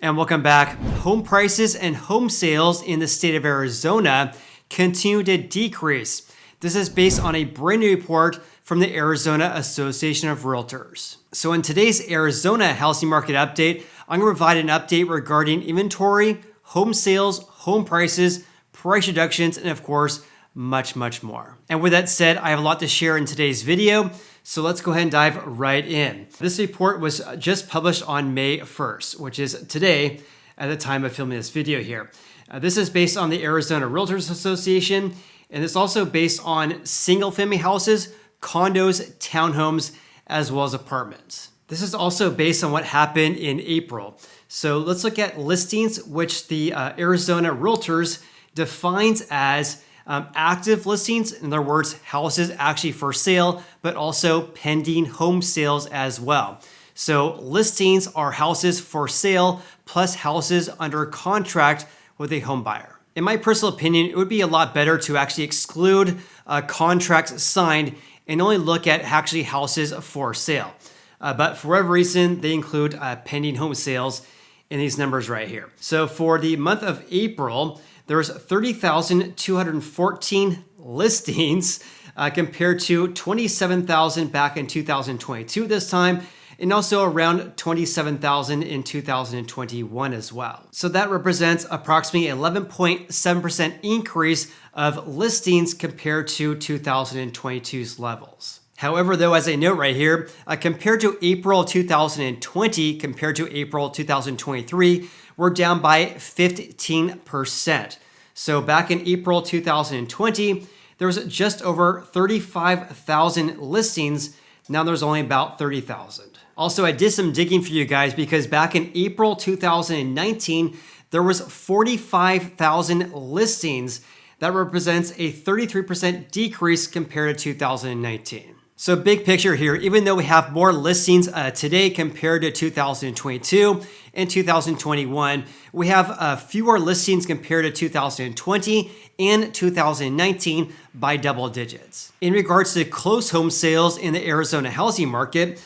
And welcome back. Home prices and home sales in the state of Arizona continue to decrease. This is based on a brand new report from the Arizona Association of Realtors. So in today's Arizona housing market update, I'm going to provide an update regarding inventory, home sales, home prices, price reductions, and of course, much more. And with that said, I have a lot to share in today's video, so let's go ahead and dive right in. This report was just published on May 1st, which is today at the time of filming this video here. This is based on the Arizona Realtors Association, and it's also based on single-family houses, condos, townhomes, as well as apartments. This is also based on what happened in April. So let's look at listings, which the Arizona Realtors defines as active listings, in other words, houses actually for sale, but also pending home sales as well. So listings are houses for sale plus houses under contract with a home buyer. In my personal opinion, it would be a lot better to actually exclude contracts signed and only look at actually houses for sale. But for whatever reason, they include pending home sales in these numbers right here. So for the month of April, there was 30,214 listings compared to 27,000 back in 2022 this time, and also around 27,000 in 2021 as well. So that represents approximately 11.7% increase of listings compared to 2022's levels. However, though, as I note right here, compared to April 2020, compared to April 2023, we're down by 15%. So back in April 2020, there was just over 35,000 listings. Now there's only about 30,000. Also, I did some digging for you guys because back in April 2019, there was 45,000 listings. That represents a 33% decrease compared to 2019. So big picture here, even though we have more listings today compared to 2022 and 2021, we have fewer listings compared to 2020 and 2019 by double digits. In regards to closed home sales in the Arizona housing market,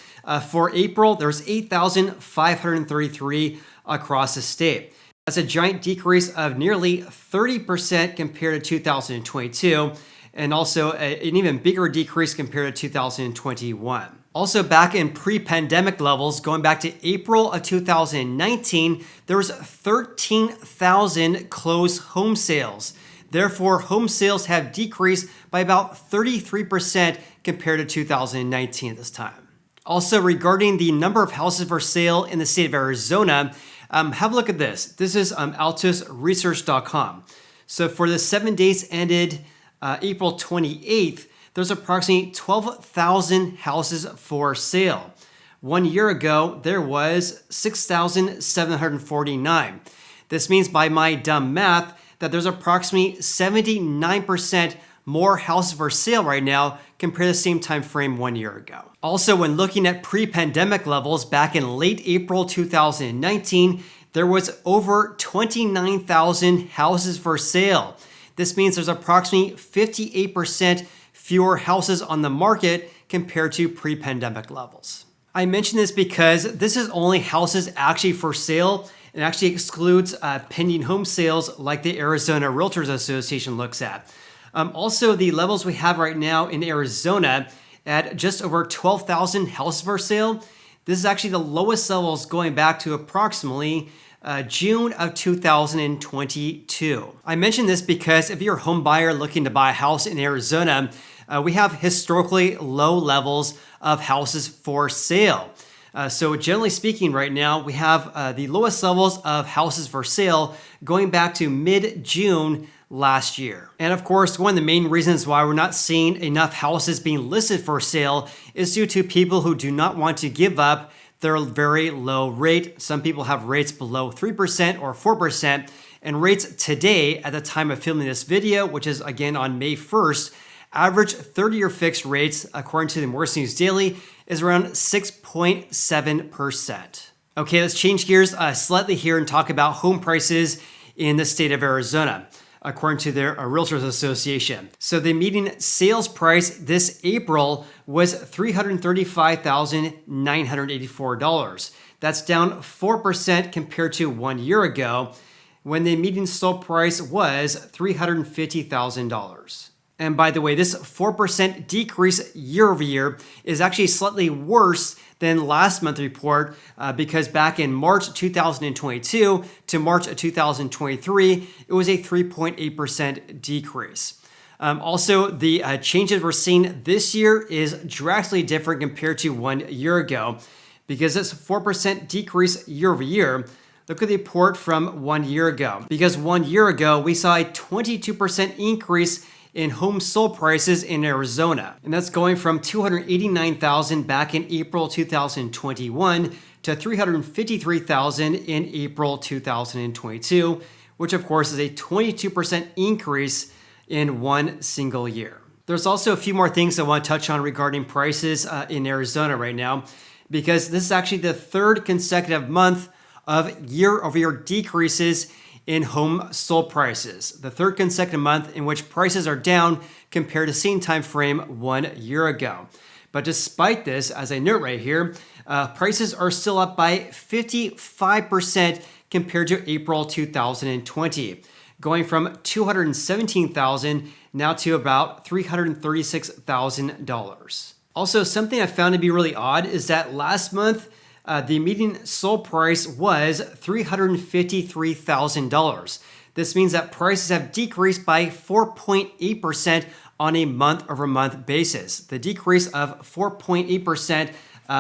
for April, there's 8,533 across the state. That's a giant decrease of nearly 30% compared to 2022. And also an even bigger decrease compared to 2021. Also back in pre-pandemic levels, going back to April of 2019, there was 13,000 closed home sales. Therefore, home sales have decreased by about 33% compared to 2019 at this time. Also, regarding the number of houses for sale in the state of Arizona, have a look at this. This is altusresearch.com. So for the 7 days ended April 28th, there's approximately 12,000 houses for sale. 1 year ago, there was 6,749. This means by my dumb math that there's approximately 79% more houses for sale right now compared to the same time frame 1 year ago. Also, when looking at pre-pandemic levels back in late April 2019, there was over 29,000 houses for sale. This means there's approximately 58% fewer houses on the market compared to pre-pandemic levels. I mention this because this is only houses actually for sale and actually excludes pending home sales like the Arizona Realtors Association looks at. Also, the levels we have right now in Arizona at just over 12,000 houses for sale, this is actually the lowest levels going back to approximately June of 2022. I mention this because if you're a home buyer looking to buy a house in Arizona, we have historically low levels of houses for sale. So generally speaking right now, we have the lowest levels of houses for sale going back to mid-June last year. And of course, one of the main reasons why we're not seeing enough houses being listed for sale is due to people who do not want to give up their very low rate. Some people have rates below 3% or 4%, and rates today at the time of filming this video, which is again on May 1st, average 30-year fixed rates, according to the Morris News Daily, is around 6.7%. Okay, let's change gears slightly here and talk about home prices in the state of Arizona, according to their Realtors Association. So the median sales price this April was $335,984. That's down 4% compared to 1 year ago, when the median sold price was $350,000. And by the way, this 4% decrease year over year is actually slightly worse than last month's report because back in March 2022 to March of 2023, it was a 3.8% decrease. Also, the changes we're seeing this year is drastically different compared to 1 year ago because this 4% decrease year over year. Look at the report from 1 year ago. Because 1 year ago, we saw a 22% increase in home sold prices in Arizona. And that's going from 289,000 back in April 2021 to 353,000 in April 2022, which of course is a 22% increase in one single year. There's also a few more things I want to touch on regarding prices in Arizona right now, because this is actually the third consecutive month of year-over-year decreases in home sold prices. The third consecutive month in which prices are down compared to the same time frame 1 year ago. But despite this, as I note right here, prices are still up by 55% compared to April 2020, going from $217,000 now to about $336,000. Also, something I found to be really odd is that last month, the median sold price was $353,000. This means that prices have decreased by 4.8% on a month-over-month basis. The decrease of 4.8%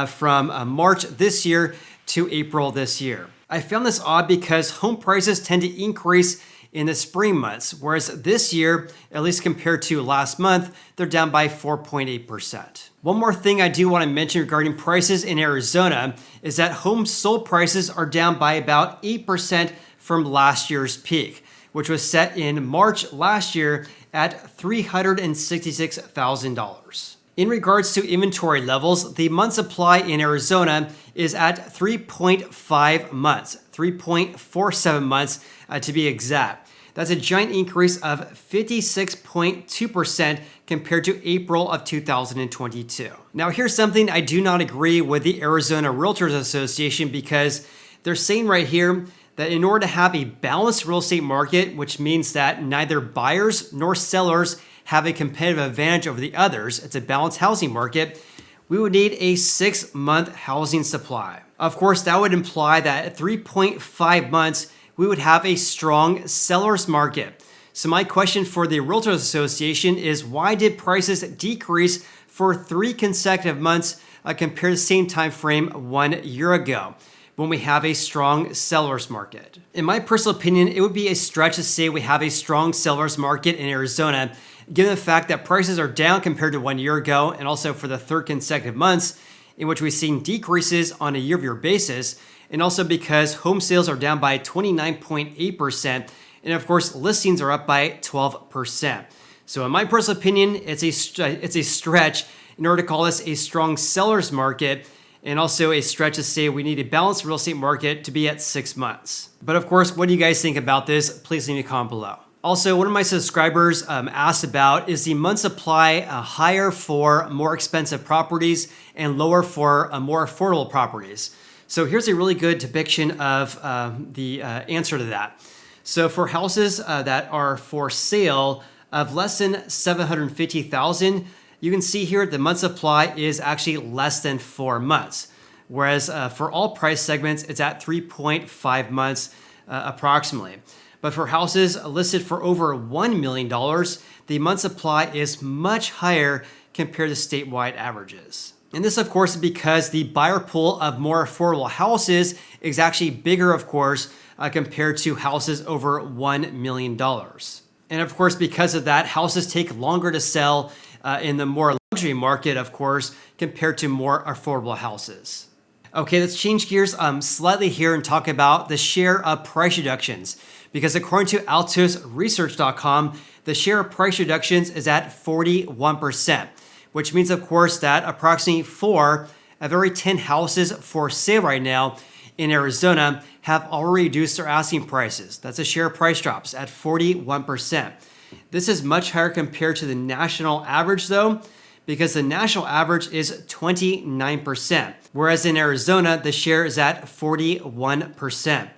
from March this year to April this year. I found this odd because home prices tend to increase in the spring months, whereas this year, at least compared to last month, they're down by 4.8%. One more thing I do want to mention regarding prices in Arizona is that home sold prices are down by about 8% from last year's peak, which was set in March last year at $366,000. In regards to inventory levels, the month supply in Arizona is at 3.5 months, 3.47 months to be exact. That's a giant increase of 56.2% compared to April of 2022. Now, here's something I do not agree with the Arizona Realtors Association, because they're saying right here that in order to have a balanced real estate market, which means that neither buyers nor sellers have a competitive advantage over the others, it's a balanced housing market, we would need a 6-month housing supply. Of course, that would imply that at 3.5 months, we would have a strong seller's market. So my question for the Realtors Association is, why did prices decrease for 3 consecutive months compared to the same time frame 1 year ago, when we have a strong seller's market? In my personal opinion, it would be a stretch to say we have a strong seller's market in Arizona, given the fact that prices are down compared to 1 year ago, and also for the third consecutive months in which we've seen decreases on a year-over-year basis, and also because home sales are down by 29.8%, and of course, listings are up by 12%. So in my personal opinion, it's a stretch in order to call this a strong seller's market, and also a stretch to say we need a balanced real estate market to be at 6 months. But of course, what do you guys think about this? Please leave me a comment below. Also, one of my subscribers asked about, is the month supply higher for more expensive properties and lower for more affordable properties? So here's a really good depiction of the answer to that. So for houses that are for sale of less than 750,000, you can see here the month supply is actually less than 4 months. Whereas for all price segments, it's at 3.5 months approximately. But for houses listed for over $1 million, the month supply is much higher compared to statewide averages. And this, of course, is because the buyer pool of more affordable houses is actually bigger, of course, compared to houses over $1 million. And of course, because of that, houses take longer to sell in the more luxury market, of course, compared to more affordable houses. Okay, let's change gears slightly here and talk about the share of price reductions. Because according to altosresearch.com, the share of price reductions is at 41%, which means, of course, that approximately 4 of every 10 houses for sale right now in Arizona have already reduced their asking prices. That's a share of price drops at 41%. This is much higher compared to the national average, though, because the national average is 29%, whereas in Arizona, the share is at 41%.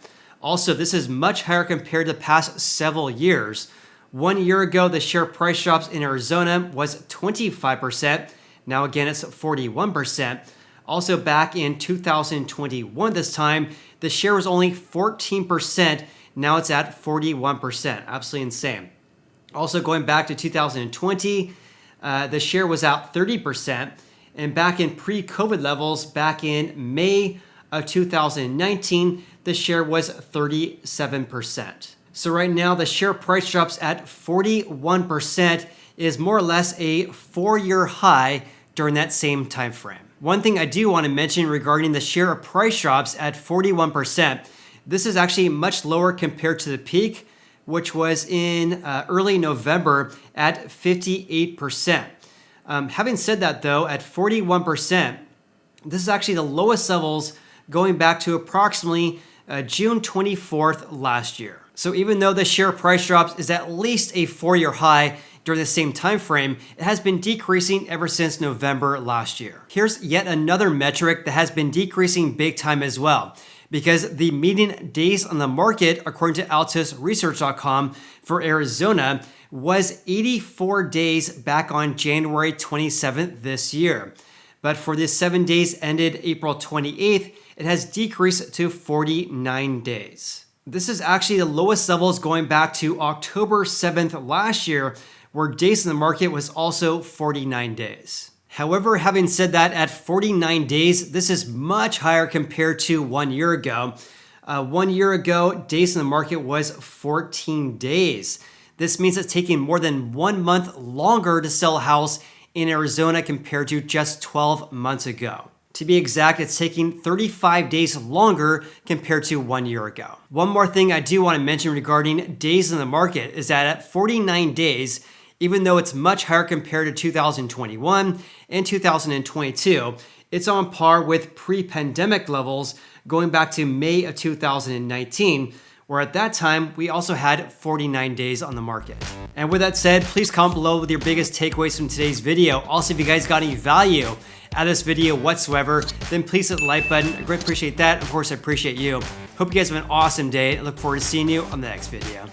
Also, this is much higher compared to the past several years. 1 year ago, the share price drops in Arizona was 25%. Now again, it's 41%. Also back in 2021, this time, the share was only 14%. Now it's at 41%. Absolutely insane. Also going back to 2020, the share was at 30%. And back in pre-COVID levels, back in May of 2019, the share was 37%. So right now, the share price drops at 41% is more or less a 4-year high during that same time frame. One thing I do want to mention regarding the share price drops at 41%, this is actually much lower compared to the peak, which was in early November at 58%. Having said that though, at 41%, this is actually the lowest levels going back to approximately June 24th last year. So even though the share price drops is at least a 4-year high during the same time frame, it has been decreasing ever since November last year. Here's yet another metric that has been decreasing big time as well, because the median days on the market, according to altusresearch.com for Arizona, was 84 days back on January 27th this year. But for the 7 days ended April 28th, it has decreased to 49 days. This is actually the lowest levels going back to October 7th last year, where days in the market was also 49 days. However, having said that, at 49 days, this is much higher compared to 1 year ago. 1 year ago, days in the market was 14 days. This means it's taking more than 1 month longer to sell a house in Arizona compared to just 12 months ago. To be exact, it's taking 35 days longer compared to 1 year ago. One more thing I do want to mention regarding days in the market is that at 49 days, even though it's much higher compared to 2021 and 2022, it's on par with pre-pandemic levels going back to May of 2019, where at that time, we also had 49 days on the market. And with that said, please comment below with your biggest takeaways from today's video. Also, if you guys got any value out of this video whatsoever, then please hit the like button. I greatly appreciate that. Of course, I appreciate you. Hope you guys have an awesome day. I look forward to seeing you on the next video.